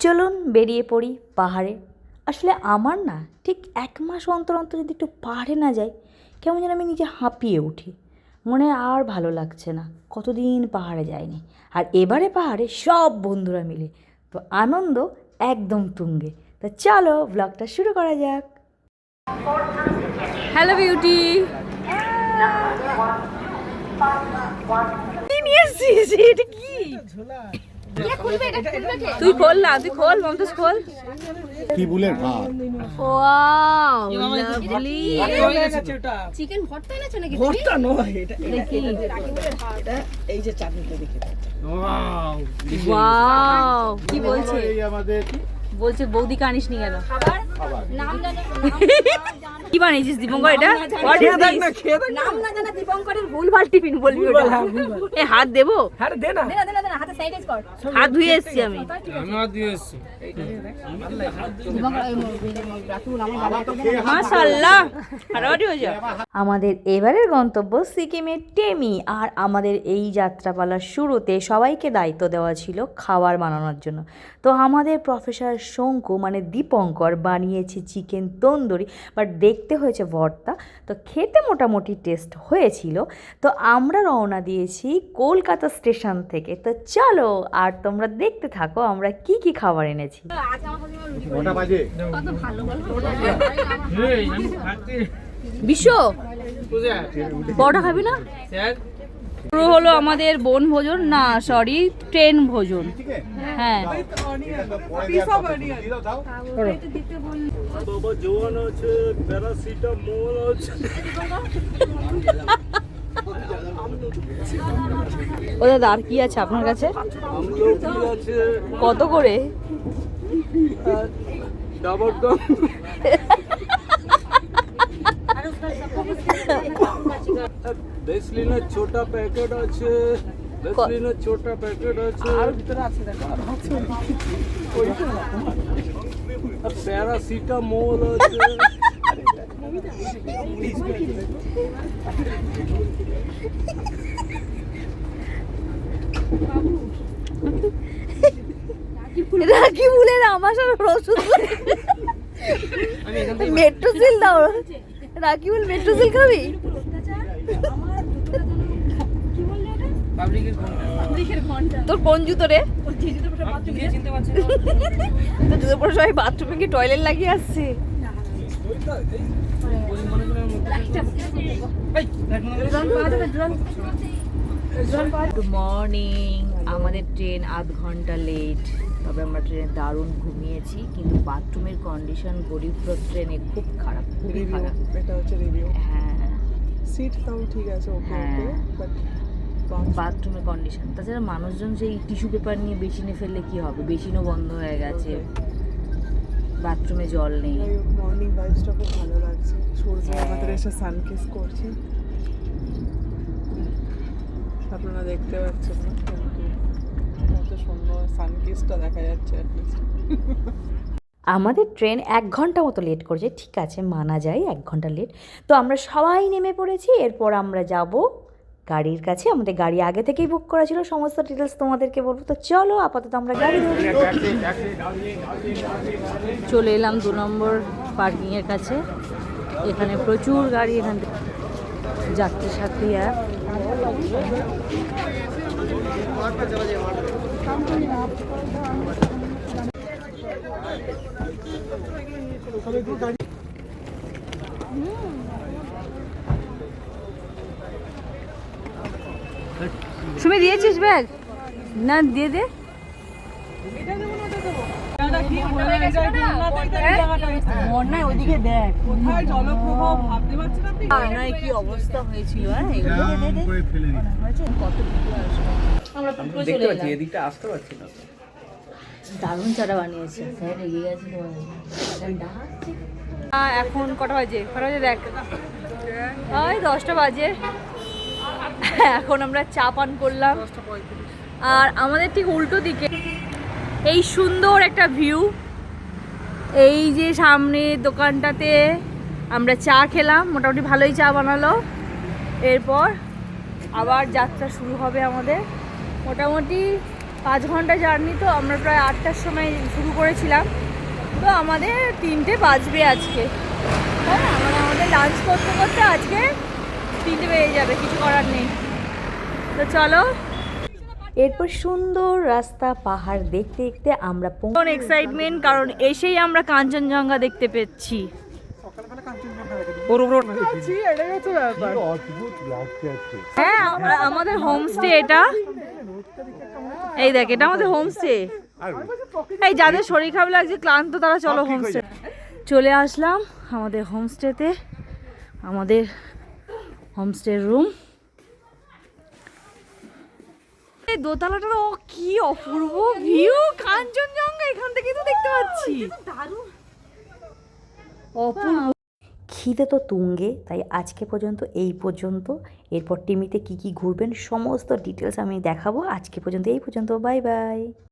চলুন বেরিয়ে পড়ি পাহাড়ে। আসলে আমার না ঠিক 1 মাস অন্তর অন্তর যদি একটু পাহাড়ে না যাই, কেমন যেন আমি নিজে হাঁপিয়ে উঠি। মনে আর ভালো লাগছে না, কতদিন পাহাড়ে যাইনি। আর এবারে পাহাড়ে সব বন্ধুরা মিলে, তো আনন্দ একদম তুঙ্গে। তো চলো ব্লগটা শুরু করা যাক। হ্যালো বিউটি, কি নিয়ে এসেছিস? এটা কি? তুই খোল না, তুই খোল, মমতাজ খোল। কি বুলের ভাত? Wow, lovely. চিকেন ভর্তা এনেছো নাকি? ভর্তা নয়, এটা কি? এটা এই যে চাটনিটা দেখে ওয়াও, কি বলছে? এই আমাদের বলছে বৌদিকে আনিস নি কেন? নাম জানে কি বানিয়েছিস দীপঙ্কর? এটা খেয়ে দেখ না, খেয়ে দেখ না। নাম না জানা দীপঙ্করের ভুলভাল টিফিন বলবি ওটা? হ্যাঁ, ভুলভাল। এ হাত দেবো? আরে দে না। দে না হাতে স্যানিটাইজ কর। হাত ধুয়ে এসেছি আমি। মাশাআল্লাহ, হারাবাড়ি হয়ে যা। আমাদের এবারের গন্তব্য সিকিমের টেমি। আর আমাদের এই যাত্রাপালার শুরুতে সবাইকে দায়িত্ব দেওয়া ছিল খাবার বানানোর জন্য। তো আমাদের প্রফেসর শঙ্কু মানে দীপঙ্কর বানিয়েছে চিকেন তন্দুরি, বাট দেখতে হয়েছে ভর্তা। তো খেতে মোটামুটি টেস্ট হয়েছিল। তো আমরা রওনা দিয়েছি কলকাতা স্টেশন থেকে। তো চলো আর তোমরা দেখতে থাকো আমরা কি কি খাবার এনেছি। কটা বাজে? কত ভালো বলো। বিশ্ব বড়টা খাবি না? পুরো হলো আমাদের বন ভোজন, না সরি ট্রেন ভোজন। হ্যাঁ, বাবা জোয়ান আছে, প্যারাসিটামল আছে। ও দাদা আর কি আছে আপনার কাছে? আমলকি আছে, কত করে? ডাবর গম। বেসলিনের ছোটা প্যাকেট আছে, বেসলিনের ছোটা প্যাকেট আছে। আর ভিতরে আছে দেখো, প্যারাসিটামল আছে। রাখি বলেন আমার সাথে ওষুধ মেট্রোসিল দাও। রাখি বল মেট্রোসিল খাবি? তোর কোন জুতো রে? তো জুতো পরে সবাই বাথরুমে কি টয়লেট লাগিয়ে আসছে? Good morning. আমাদের ট্রেন 1/2 ঘন্টা লেট, তবে আমরা ট্রেনে দারুণ ঘুমিয়েছি। কিন্তু বাথরুমের কন্ডিশন গরিবরথ ট্রেনে খুব খারাপ, খুবই খারাপ। এটা হচ্ছে রিভিউ। হ্যাঁ, সিট তাও ঠিক আছে, ওকে ওকে, বাট বাথরুমের কন্ডিশন। তাছাড়া মানুষজন সেই টিস্যু পেপার নিয়ে বেসিনে ফেললে কি হবে? বেসিনও বন্ধ হয়ে গেছে, বাথরুমে জল নেই। মর্নিং ভাইবসটা খুব ভালো লাগছে। সূর্য আমাদের এসে সানকিস করছে, আপনারা দেখতে পাচ্ছেন না, কিন্তু কত সুন্দর সানকিসটা দেখা যাচ্ছে অ্যাটলিস্ট। আমাদের ট্রেন 1 ঘন্টা মতো লেট করছে, ঠিক আছে মানা যায় 1 ঘন্টা লেট। তো আমরা সবাই নেমে পড়েছি। এরপর আমরা যাব গাড়ির কাছে। আমাদের গাড়ি আগে থেকেই বুক করা ছিল, সমস্ত ডিটেলস তোমাদেরকে বলবো। তো চলো আপাতত আমরা গাড়ি ধরি। চলে এলাম 2 নম্বর পার্কিংয়ের কাছে। এখানে প্রচুর গাড়ি, এখান থেকে যাত্রী সাথী অ্যাপ। সুমি দিয়েছিস ব্যাগ? না দিয়ে দে। বন্যায় ওইদিকে দেখ কোথায় জলপ্রবাহ ভাবতে পারছেন আপনি? বন্যায় কি অবস্থা হয়েছিল। কত আমরা তো চলে এলাম। এদিকটা আসতে পারছি না। দারুণ চারা বানিয়েছে। স্যার এগিয়ে গেছে তোমাদের। এখন কটা বাজে? দেখ, ওই 10টা বাজে। এখন আমরা চা পান করলাম। আর আমাদের ঠিক উল্টো দিকে এই সুন্দর একটা ভিউ। এই যে সামনে দোকানটাতে আমরা চা খেলাম, মোটামুটি ভালোই চা বানালো। এরপর আবার যাত্রা শুরু হবে আমাদের। মোটামুটি 5 ঘন্টা জার্নি, তো আমরা প্রায় 8টার সময় শুরু করেছিলাম, তো আমাদের 3টে বাজবে আজকে। হ্যাঁ, মানে আমাদের লাঞ্চ করতে করতে আজকে 3টে বেজে যাবে, কিছু করার নেই। তো চলো, এরপর সুন্দর রাস্তা, পাহাড় দেখতে দেখতে আমরা এক্সাইটমেন্ট, কারণ এসেই আমরা কাঞ্চনজঙ্ঘা দেখতে পেয়েছি। এটাই হচ্ছে ব্যাপার। হ্যাঁ, আমাদের হোমস্টে এটা। এই দেখ, এটা আমাদের হোমস্টে। এই যাদের শরীর খারাপ লাগছে, ক্লান্ত, তারা চলো হোমস্টে। চলে আসলাম আমাদের হোমস্টেতে, আমাদের হোমস্টের রুম। এই দোতলাটা কি অপূর্ব ভিউ, কাঞ্চনজঙ্ঘা এখান থেকে তো দেখতে পাচ্ছি। অপূর্ব। খিদে তো তুঙ্গে, তাই আজকে পর্যন্ত এই পর্যন্ত। এরপর টিমিতে কি কি ঘুরবেন সমস্ত ডিটেলস আমি দেখাবো। আজকে পর্যন্ত এই পর্যন্ত, বাই বাই।